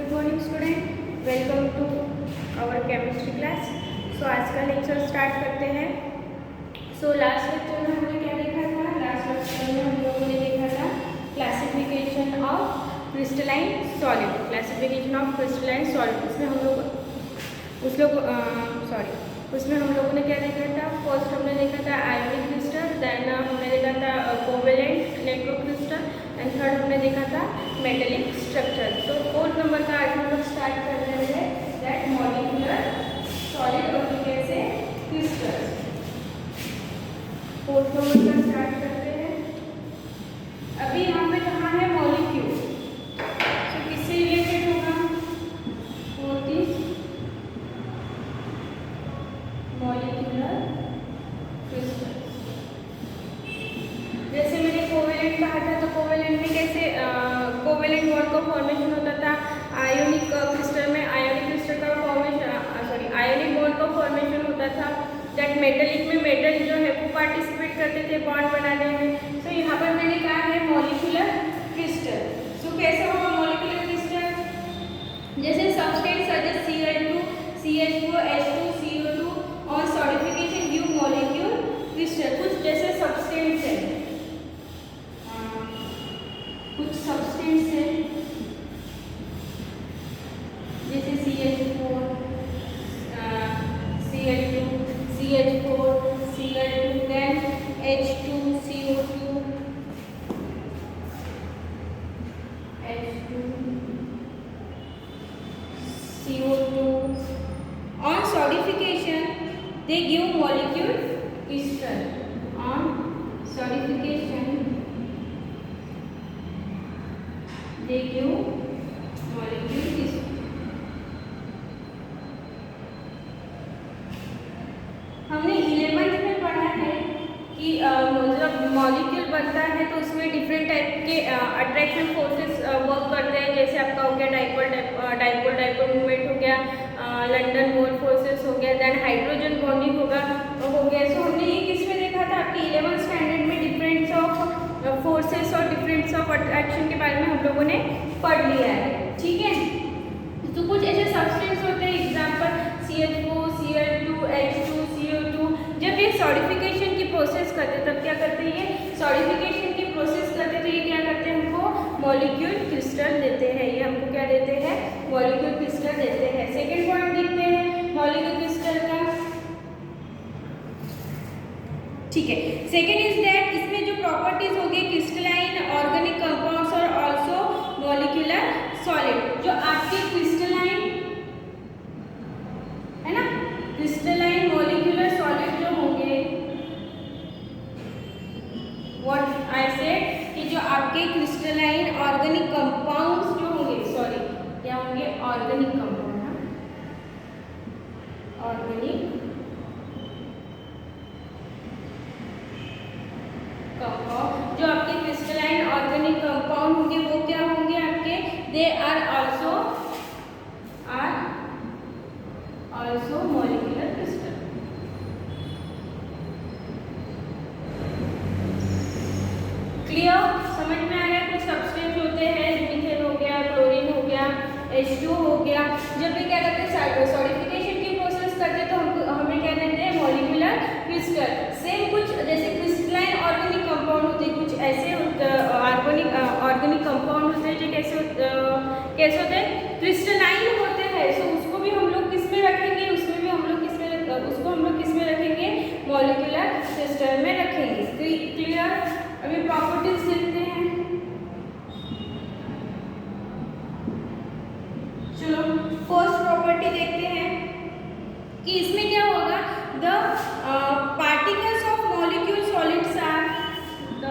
Good morning student, welcome to our chemistry class. So आज का lecture start करते हैं। सो लास्ट लेक्चर में हमने क्या देखा था? लास्ट लेक्चर में हम लोगों ने देखा था classification of crystalline solid. Classification of crystalline solid उसमें हम लोगों ने क्या देखा था? फर्स्ट हमने देखा था आयोनिक क्रिस्टल, देन हमने देखा था covalent electro crystal, and third हमने देखा था मेटेलिक स्ट्रक्चर। तो फोर्थ नंबर का आज हम लोग स्टार्ट कर रहे हैं, दैट मॉलिक्यूलर सॉलिड और कैसे क्रिस्टल। फोर्थ नंबर का स्टार्ट करते हैं। अभी यहाँ पे कहाँ है? मॉलिक्यूल। तो किससे रिलेटेड होगा? Fourth is molecular crystal. जैसे मैंने कोवेलेंट कहा था, तो कोवेलेंट में कैसे कोवेलेंट बॉन्ड का फॉर्मेशन होता था। आयोनिक क्रिस्टल में आयोनिक क्रिस्टल का फॉर्मेशन आयोनिक बॉन्ड का फॉर्मेशन होता था। दैट मेटलिक में मेटल जो है वो पार्टिसिपेट करते थे बॉन्ड बनाने में। सो यहाँ पर मैंने कहा है मॉलिक्यूलर क्रिस्टल। सो कैसे होगा मॉलिक्यूलर क्रिस्टल? जैसे substance such as Cl2, CH4, H2, CO2 और सॉलिडिफिकेशन गिव मॉलिक्यूल क्रिस्टल। कुछ जैसे सब्सटेंस है, कुछ सब्सटेंस है जैसे CH4, Cl2, CH4, Cl2, then H2, CO2, H2, CO2 on solidification they give molecule crystal. On solidification they give molecule crystal. हमने 11th में पढ़ा है कि जब मॉलिक्यूल बनता है तो उसमें डिफरेंट टाइप के अट्रैक्शन फोर्सेस वर्क करते हैं। जैसे आपका हो गया डाइपोल मूवमेंट हो गया, लंडन मोल फोर्सेस हो गया, देन हाइड्रोजन बॉन्डिंग हो गया। सो हमने ये किस में देखा था? आपकी 11th स्टैंडर्ड में डिफरेंस ऑफ फोर्सेस और डिफरेंस ऑफ अट्रैक्शन के बारे में हम लोगों ने पढ़ लिया है। ठीक है, तो कुछ ऐसे सब्सटेंस होते हैं, example CH4, Cl2, H2, CO2। जब ये सॉलिडिफिकेशन की प्रोसेस करते हैं तब क्या करते हैं? ये सॉलिडिफिकेशन की प्रोसेस करते हैं तो ये क्या करते हैं? हमको मॉलिक्यूल क्रिस्टल देते हैं। ये हमको क्या देते हैं? मॉलिक्यूल क्रिस्टल देते हैं। सेकेंड पॉइंट देखते हैं मॉलिक्यूल क्रिस्टल का। ठीक है, सेकेंड इज दैट इसमें जो प्रॉपर्टीज होगी क्रिस्टलाइन, ऑर्गेनिक कंपाउंड्स और ऑल्सो मॉलिक्यूलर सॉलिड। जो आपके क्रिस्टलाइन है ना, क्रिस्टलाइन मॉलिक्यूलर सॉलिड जो होंगे, व्हाट आई सेड कि जो आपके क्रिस्टलाइन ऑर्गेनिक कंपाउंड्स जो होंगे, क्या होंगे? Organic compound, organic compound. जो आपके क्रिस्टलाइन ऑर्गेनिक कंपाउंड होंगे वो क्या होंगे आपके? They are also molecular crystal. Clear? समझ में आ गया? कुछ सब्सटेंस होते हैं, मीथेन हो गया, क्लोरीन हो गया, H2 हो गया। जब भी क्या करते हैं? सॉलिडिफिकेशन की प्रोसेस करते हैं तो हमें क्या देते हैं? Molecular crystal. सेम कुछ जैसे क्रिस्टलाइन ऑर्गेनिक कंपाउंड होते हैं, कुछ ऐसे ऑर्गेनिक कंपाउंड होते हैं जो कैसे होते हैं? क्रिस्टलाइन होते हैं। सो उसको भी हम लोग किस में रखेंगे? उसको हम लोग किस में रखेंगे? मॉलिक्यूलर क्रिस्टल में रखेंगे। क्लियर? अभी प्रॉपर्टीज देखते हैं। चलो फर्स्ट प्रॉपर्टी देखते हैं कि इसमें क्या होगा? The particles of molecule solids are the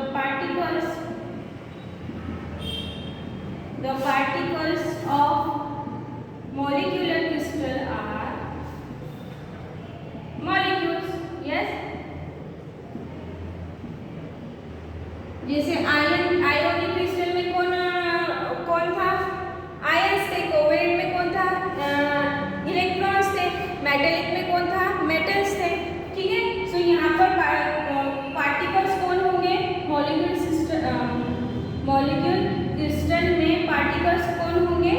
particles of molecular crystal are molecules. Yes, जैसे आयोनिक क्रिस्टल में कौन था? आयंस थे। कोवेलेंट में कौन था? इलेक्ट्रॉन्स थे। मेटेलिक में कौन था? मेटल्स थे। ठीक है, सो यहाँ पर पार्टिकल्स कौन होंगे? मॉलिक्यूल क्रिस्टल में पार्टिकल्स कौन होंगे?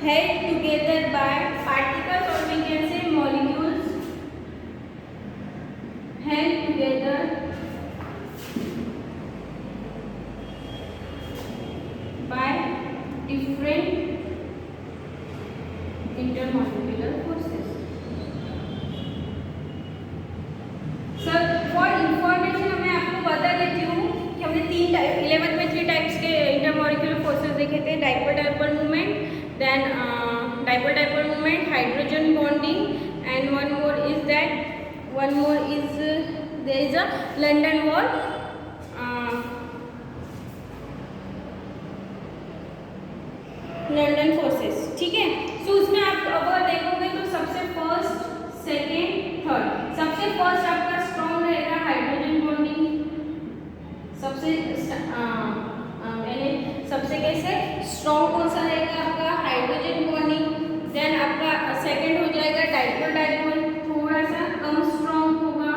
held together by particles, or we can say molecules held together by different intermolecular forces. Sir for information मैं आपको बता देती हूँ कि हमने 11th में 3 टाइप्स के इंटरमॉलिक्यूलर फोर्सेस देखे थे, dipole dipole movement, then dipole dipole movement, hydrogen bonding, and one more is there is a London wall, London forces, ठीक है। सो उसमें आप अगर देखोगे तो सबसे फर्स्ट, सेकेंड, थर्ड, सबसे फर्स्ट आपका स्ट्रॉन्ग रहेगा हाइड्रोजन बॉन्डिंग, सबसे कैसे स्ट्रॉन्ग कौन सा रहेगा आपका हाइड्रोजन बॉन्डिंग, देन आपका सेकेंड हो जाएगा डाइपोल डाइपोल, थोड़ा सा कम स्ट्रॉन्ग होगा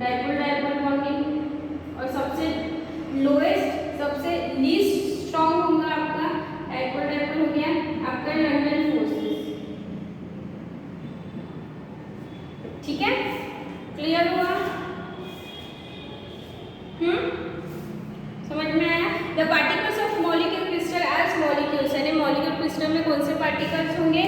डाइपोल डाइपोल बॉन्डिंग, और सबसे लोएस्ट, सबसे लीस्ट स्ट्रॉन्ग होगा आपका डाइपोल डाइपोल हो गया आपका लंदन फोर्सेस, ठीक है। क्लियर हुआ? समझ में आया? The particles of molecule crystal as molecules, यानी मॉलिक्यूल क्रिस्टल में कौन से पार्टिकल्स होंगे,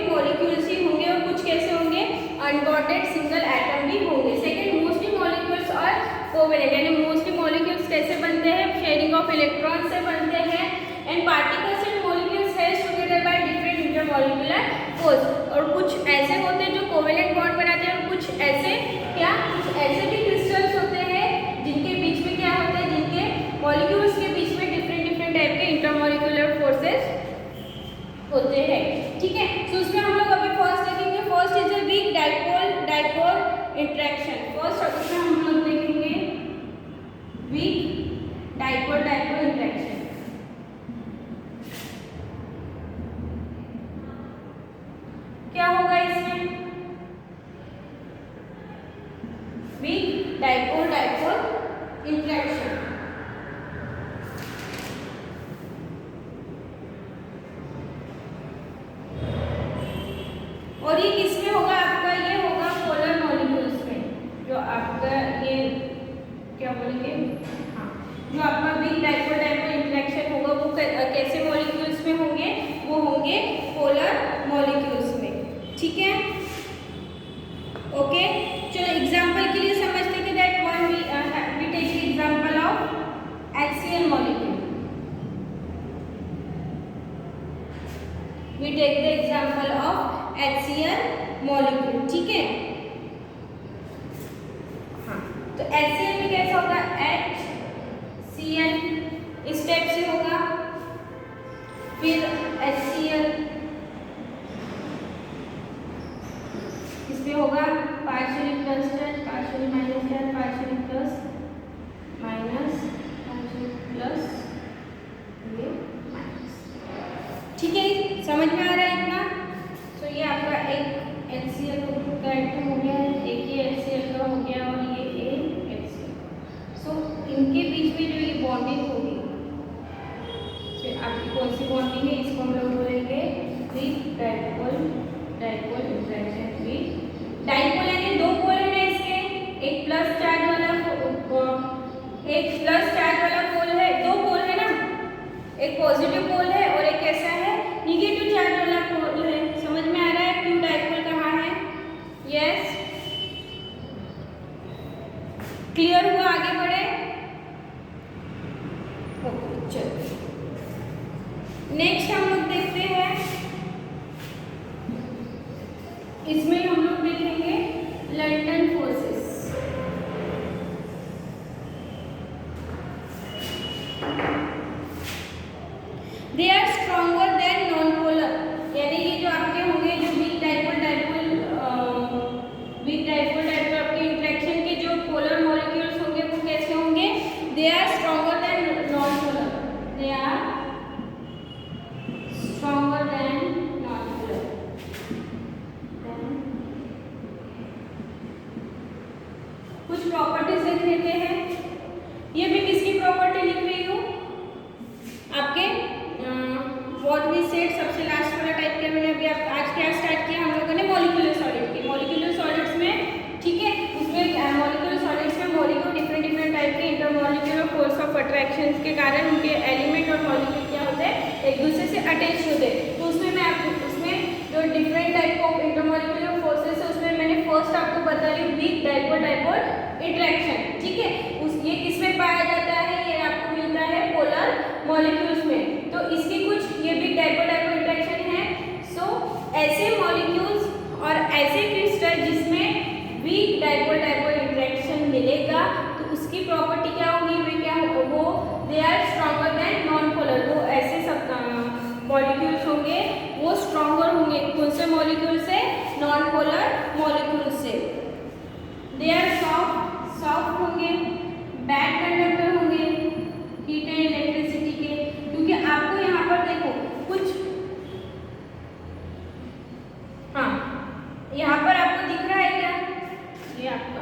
मॉलिक्यूल्स ही होंगे, और कुछ कैसे होंगे अनबॉन्डेड सिंगल एटम भी होंगे। सेकंड, मोस्टली मॉलिक्यूल्स और कोवेलेंट, यानी मोस्टली मॉलिक्यूल्स कैसे बनते हैं, शेयरिंग ऑफ इलेक्ट्रॉन से बनते हैं, and particles and molecules held together by different intermolecular force, और कुछ ऐसे होते हैं जो कोवेलेंट बॉन्ड बनाते हैं, और कुछ ऐसे भी क्रिस्टल्स होते हैं जिनके बीच में क्या होता है, जिनके मॉलिक्यूल्स के बीच में डिफरेंट टाइप के इंटरमॉलिक्यूलर फोर्सेस होते हैं, ठीक है। तो उसमें हम लोग अभी फर्स्ट देखेंगे, first is a weak dipole dipole interaction, first उसमें हम लोग देखेंगे वीक डाइपोल डाइपोल इंटरेक्शन। क्या होगा इसमें, वीक डाइपोल डाइपोल इंटरेक्शन, और ये किसमें होगा आपका, ये होगा पोलर मॉलिक्यूल्स में, जो आपका ये क्या बोलेंगे, हाँ, जो आपका वीक डाइपोल डाइपोल इंटरेक्शन होगा वो कैसे मॉलिक्यूल्स में होंगे, वो होंगे पोलर मॉलिक्यूल्स में, ठीक है। ओके, चलो एग्जांपल के लिए समझते हैं कि that one we take the example of HCl molecule, we take the example of HCl molecule, ठीक है। हाँ, तो HCl में कैसा होगा, HCl इस टाइप से होगा, फिर HCl इसमें होगा partially plus charge, partially minus charge, partially plus minus, partially plus, ये माइनस, ठीक है। समझ में आ रहा है इतना? तो ये आपका एक HCl का एटम हो गया, एक ये HCl का हो गया, और ये HCl। सो इनके बीच में जो ये बॉन्डिंग होगी, आपकी कौन सी बॉन्डिंग है, इसको हम लोग बोलेंगे weak dipole dipole interaction. Weak dipole यानी दो पोल है ना इसके, एक प्लस चार्ज वाला पोल है, दो पोल है ना, एक पॉजिटिव पोल है और एक कैसा है, निगेटिव चार्ज वाला पोल है। समझ में आ रहा है क्यों डाइपोल कहाँ है? यस, क्लियर हुआ? आगे बढ़े, ओके चलो नेक्स्ट हम लोग देखते हैं, इसमें हम लोग देखेंगे London forces. They are stronger than non polar, यानी ये जो आपके होंगे जो वीक डाइपोल डाइपोल आपके इंटरेक्शन के जो पोलर मॉलिक्यूल्स होंगे वो कैसे होंगे, they are stronger than non polar, they are stronger than non polar. कुछ प्रॉपर्टीज देख लेते हैं, ये मैं किसकी प्रॉपर्टी लिख रही हूँ, आपके अट्रैक्शन के कारण उनके एलिमेंट और मॉलिक्यूल क्या होते हैं, एक दूसरे से अटैच होते हैं। तो उसमें मैं आपको उसमें जो different type of intermolecular forces है उसमें मैंने फर्स्ट आपको बता रही हूँ वीक डाइपोल डाइपोल इंटरेक्शन, ठीक है। ये किसमें पाया जाता है, ये आपको मिलता है पोलर मॉलिक्यूल्स में। तो इसके कुछ ये वीक डाइपोल डाइपोल इंटरेक्शन है। सो ऐसे मॉलिक्यूल्स और ऐसे क्रिस्टल जिसमें वीक डाइपोल डाइपोल इंटरेक्शन मिलेगा तो उसकी प्रॉपर्टी क्या होगी, वे क्या वो they are stronger than non polar. वो ऐसे सब मॉलिक्यूल्स होंगे वो स्ट्रॉन्गर होंगे कौन से मॉलिक्यूल से, नॉन पोलर मॉलिक्यूल से। दे आर सॉफ्ट होंगे, बैड कंडक्टर होंगे हीट एंड इलेक्ट्रिसिटी के। क्योंकि आपको यहाँ पर देखो कुछ, हाँ यहाँ पर आपको दिख रहा है क्या, ये आपका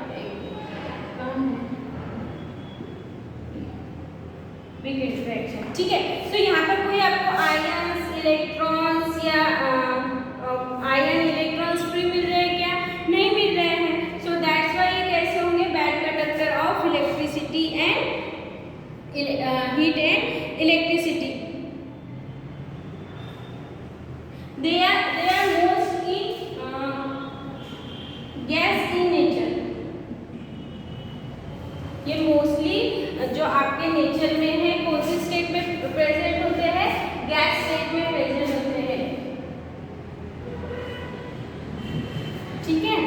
बिग इंटरेक्शन, ठीक है। तो यहाँ पर कोई आपको आयन्स इलेक्ट्रॉन्स या आयन इलेक्ट्रॉन्स फ्री मिल रहे हैं क्या, नहीं मिल रहे हैं। सो दैट्स व्हाई ये कैसे होंगे, bad conductor of electricity and heat and electricity. They are most in gas in nature. ये मोस्टली जो आपके नेचर में है कौन सी स्टेट में प्रेजेंट होते हैं, गैस स्टेट में प्रेजेंट होते हैं, ठीक है।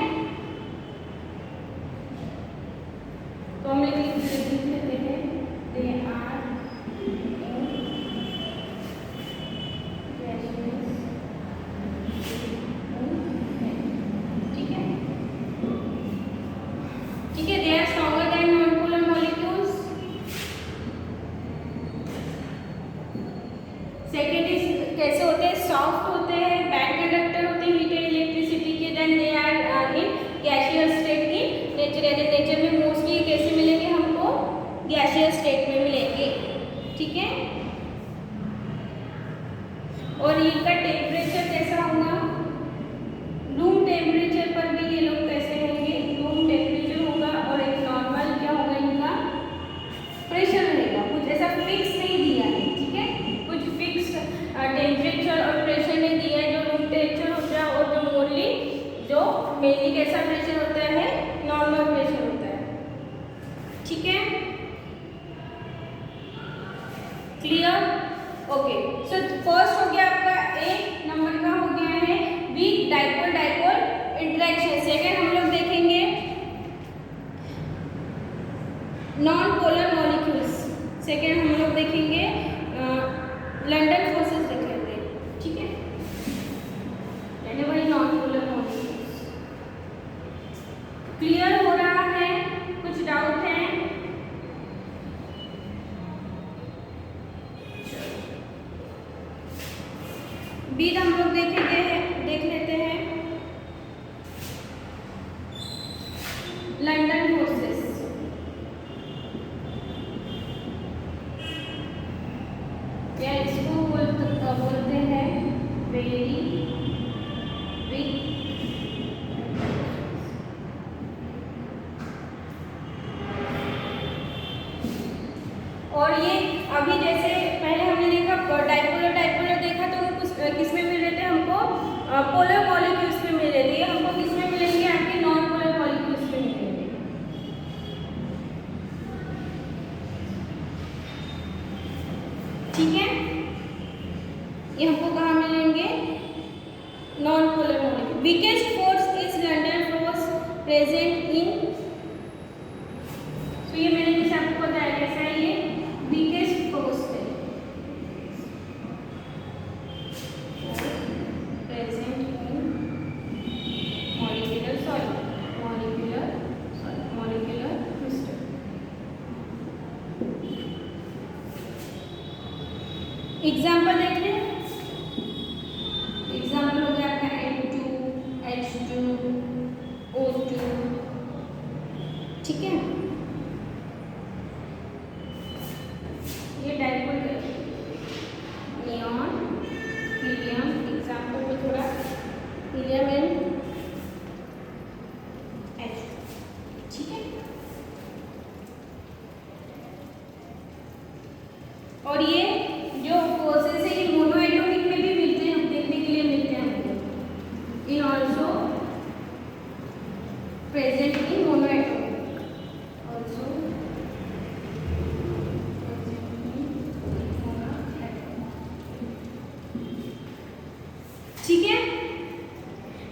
तो हम लिख लेते हैं दे आर ठीक है, ठीक है। They are stronger than non polar molecules. Second is कैसे होते हैं, सॉफ्ट होते हैं, बैड कंडक्टर होते हैं हीट एंड इलेक्ट्रिसिटी के। Then they are in gaseous state की नेचर, यानी नेचर में मोस्टली कैसे मिलेंगे हमको, गैसियस स्टेट में मिलेंगे, ठीक है। और इनका टेम्परेचर कैसा होगा, रूम टेम्परेचर पर भी ये लोग कैसे होंगे, रूम टेम्परेचर होगा और एक नॉर्मल क्या होगा इनका प्रेशर रहेगा। कुछ ऐसा फिक्स नहीं दिया है, ठीक है, कुछ फिक्स टेम्परेचर और प्रेशर नहीं दिया है। जो रूम टेम्परेचर होता है और जो मोरली जो मेनली कैसा प्रेशर होता है, नॉर्मल प्रेशर होता है, ठीक है, क्लियर, ओके। सो फर्स्ट हो गया आपका एक नंबर का हो गया है weak dipole dipole interaction. Second हम लोग देखेंगे नॉन पोलर मॉलिक्यूल्स। सेकेंड हम लोग देखेंगे लंडन फोर्सेस देख लेते हैं, ठीक है, यानी वही नॉन पोलर मॉलिक्यूल्स। क्लियर हो रहा है, कुछ डाउट है? बीज हम लोग देख लेते हैं लंडन फोर्सेस। या इसको बोलते हैं वेरी बिग। और ये अभी जैसे पहले हमने देखा डाइपोलर डाइपोलर देखा तो वो किस में मिल रहे थे हमको, पोलर मॉलिक्यूल्स में मिल रहे थे। हमको किस में मिलेंगे, आपके नॉन पोलर मॉलिक्यूल्स में मिलेंगे, ठीक है। ये हमको कहाँ मिलेंगे, non polar molecule. Weakest force is London force present in, तो ये मैंने जैसे आपको बताया कैसा है, ये वीकेस्ट फोर्स है present in molecular solid, molecular crystal. Example देख लें, एग्जाम्पल हो गया आपका N2, H2, O2,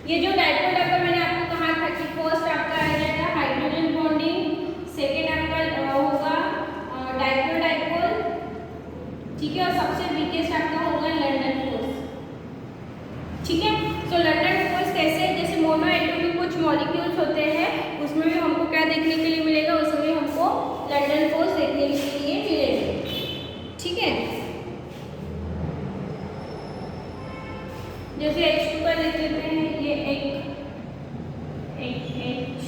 ये जो डाइपोल डाइपोल मैंने आपको कहा था कि फर्स्ट आपका आ जाएगा हाइड्रोजन बॉन्डिंग, सेकेंड आपका होगा डाइपोल डाइपोल, ठीक है, और सबसे वीकेस्ट आपका होगा लंडन फोर्स, ठीक है। तो लंडन फोर्स कैसे, जैसे मोनो एटॉमिक कुछ मॉलिक्यूल्स होते हैं उसमें भी हमको क्या देखने के लिए मिलेगा, उसमें भी हमको लंडन फोर्स देखने के लिए मिलेगा, ठीक है। जैसे H2 का देख लेते हैं, ये एक H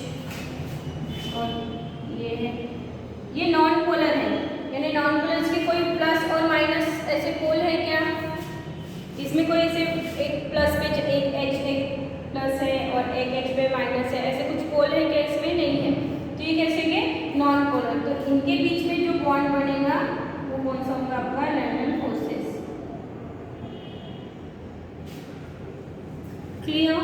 और ये है, ये नॉन पोलर है, यानी नॉन पोलर के कोई प्लस और माइनस ऐसे पोल है क्या, इसमें कोई ऐसे एक प्लस पे एक H एक प्लस है और एक H पे माइनस है, ऐसे कुछ पोल है क्या, इसमें नहीं है, तो ये कैसे के नॉन पोलर। तो इनके बीच में जो बॉन्ड बनेगा वो कौन सा होगा आपका, London forces, clear.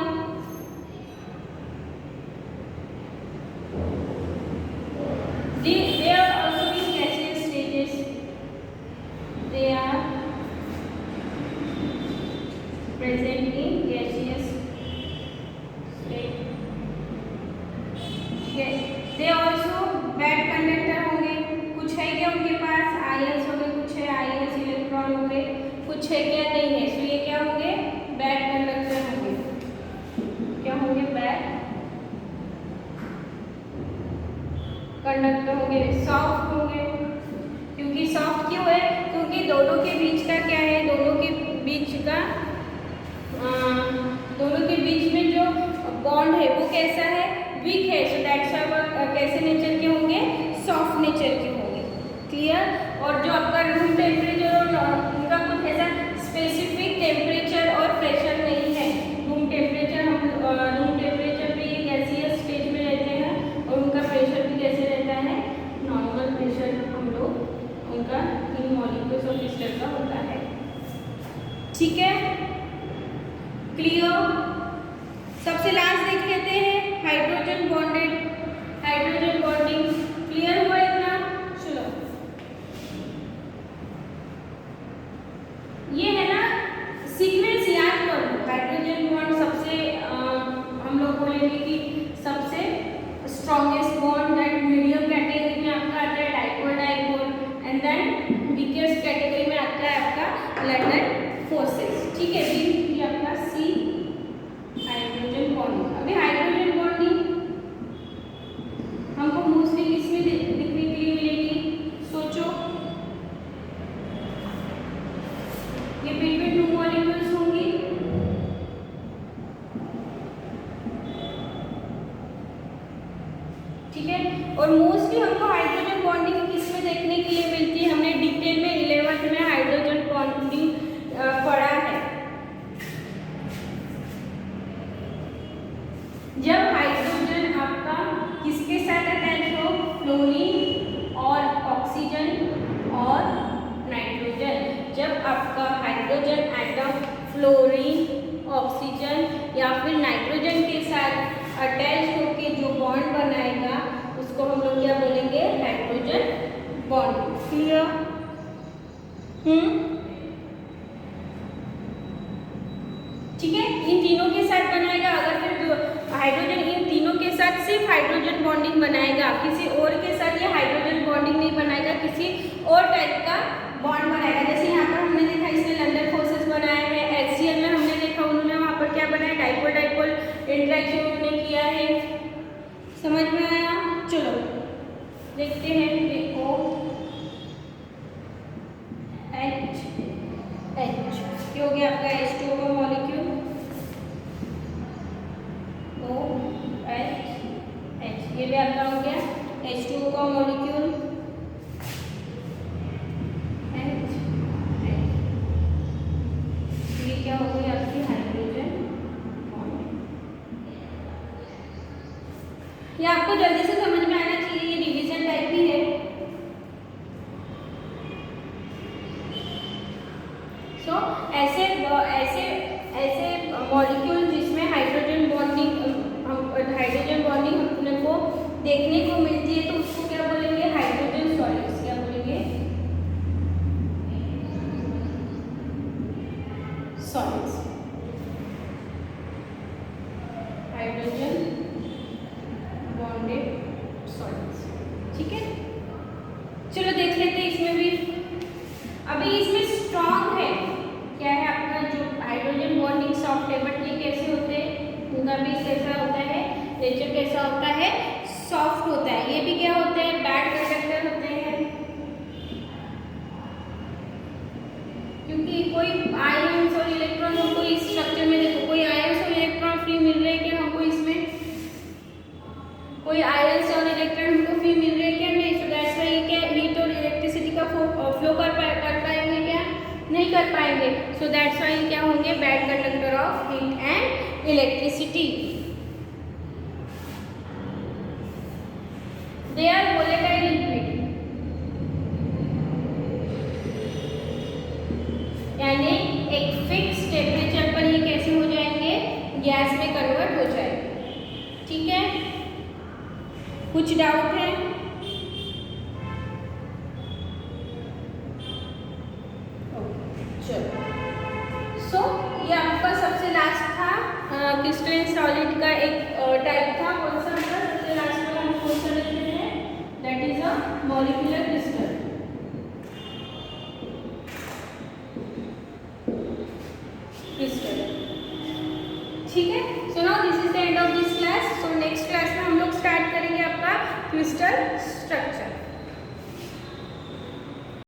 They are also in gaseous stages. They are present in gaseous state. Okay. They also bad conductor होंगे, कुछ है क्या उनके पास, आयंस हो गए, कुछ है आयंस इलेक्ट्रॉन हो गए, कुछ है क्या, नहीं है, तो ये क्या होंगे, बैड कंडक्टर होंगे, क्या होंगे, बैड कंडक्टर होंगे, सॉफ्ट होंगे, क्योंकि सॉफ्ट क्यों है, क्योंकि दोनों के बीच का क्या है, दोनों के बीच में जो बॉन्ड है वो कैसा है, वीक है, सो दैट्स व्हाई कैसे नेचर के होंगे, सॉफ्ट नेचर के होंगे, क्लियर। और जो आपका रूम टेम्परेचर और उनका कुछ ऐसा स्पेसिफिक टेम्परेचर और प्रेशर नहीं है, रूम टेम्परेचर पे ये गैसियस स्टेज में रहते हैं और उनका प्रेशर भी कैसे रहता है, नॉर्मल प्रेशर हम लोग उनका इन मॉलिक्यूल्स और क्रिस्टल का होता है, ठीक है, क्लियर। सबसे लास्ट देख लेते हैं हाइड्रोजन बॉन्डिंग, क्लियर हुआ इतना, चलो ये है ना सीक्वेंस याद करो, हाइड्रोजन बॉन्ड सबसे हम लोग बोलेंगे कि सबसे strongest bond, that medium category में आपका आता है dipole dipole, and then weakest category में आता है आपका लंडन फोर्सेस, ठीक है, ये आपका सी हाइड्रोजन बॉन्डिंग। अभी हाइड्रोजन बॉन्डिंग हमको मोस्टली किसमें दिखने के लिए मिलेगी, सोचो, ये बिटवीन टू मॉलिक्यूल्स होंगी, ठीक है, और मोस्टली हमको हाइड्रोजन बॉन्डिंग किसमें देखने के लिए मिलती है, हमने डिटेल में 11th में हाइड्रोजन बॉन्डिंग पढ़ा है। जब हाइड्रोजन आपका किसके साथ अटैच हो, फ्लोरीन और ऑक्सीजन और नाइट्रोजन, जब आपका हाइड्रोजन एटम फ्लोरीन, ऑक्सीजन या फिर नाइट्रोजन के साथ अटैच होकर जो बॉन्ड बनाएगा उसको हम लोग क्या बोलेंगे, हाइड्रोजन बॉन्ड, क्लियर। ठीक है, इन तीनों के साथ बनाएगा, अगर फिर हाइड्रोजन इन तीनों के साथ सिर्फ हाइड्रोजन बॉन्डिंग बनाएगा, किसी और के साथ ये हाइड्रोजन बॉन्डिंग नहीं बनाएगा, किसी और टाइप का बॉन्ड बनाएगा। जैसे यहाँ पर हमने देखा इसने लंडन फोर्सेस बनाए हैं, HCl में हमने देखा उन्होंने वहाँ पर क्या बनाया, डाइपोल डाइपोल इंटरेक्शन उन्होंने किया है, समझ में आया। चलो देखते हैं, देखो H क्या हो गया आपका, H2O का मॉलिक्यूल, OH, ये भी आपका हो गया H2O का मॉलिक्यूल, ये क्या हो गई आपकी हाइड्रोजन बॉन्ड। ये आपको जल्दी से समझ में आना चाहिए, ये डिवीजन टाइप ही है। सो ऐसे मॉलिक्यूल जिसमें हाइड्रोजन बॉन्डिंग अपने को देखने को मिलती है तो उसको क्या बोलेंगे, हाइड्रोजन सॉलिड्स, क्या बोलेंगे, सॉलिड्स। Hydrogen bonded solids. ठीक है, चलो देख लेते हैं इसमें भी। अभी इसमें स्ट्रॉन्ग है, क्या है आपका जो हाइड्रोजन बॉन्डिंग सॉफ्ट है, बट ये कैसे होते हैं, उनका भी कैसा होता है, नेचर कैसा होता है, सॉफ्ट होता है। ये भी क्या होते हैं, बैड कंडक्टर होते हैं, क्योंकि कोई आयंस और इलेक्ट्रॉन हमको इस स्ट्रक्चर में, देखो कोई आयंस और इलेक्ट्रॉन फ्री मिल रहे हैं क्या हमको, इसमें कोई आयंस और इलेक्ट्रॉन हमको फ्री मिल रहे हैं क्या, नहीं। सो दैट्स व्हाई क्या हीट और इलेक्ट्रिसिटी का फ्लो कर पाएंगे क्या, नहीं कर पाएंगे। सो दैट्स व्हाई क्या होंगे, bad conductor of heat and electricity. They are volatile liquid, यानी एक फिक्स टेम्परेचर पर ये कैसे हो जाएंगे, गैस में कन्वर्ट हो जाएंगे। ठीक है, कुछ डाउट है? चलो, सो ये आपका सबसे लास्ट था क्रिस्टलाइन सॉलिड का एक टाइप था। कौन सा था सबसे लास्ट वाला, हम कौन सा लेते हैं, that is a molecular crystal. ठीक है, so now this is the end of this class. So next class में हम लोग स्टार्ट करेंगे आपका क्रिस्टल स्ट्रक्चर।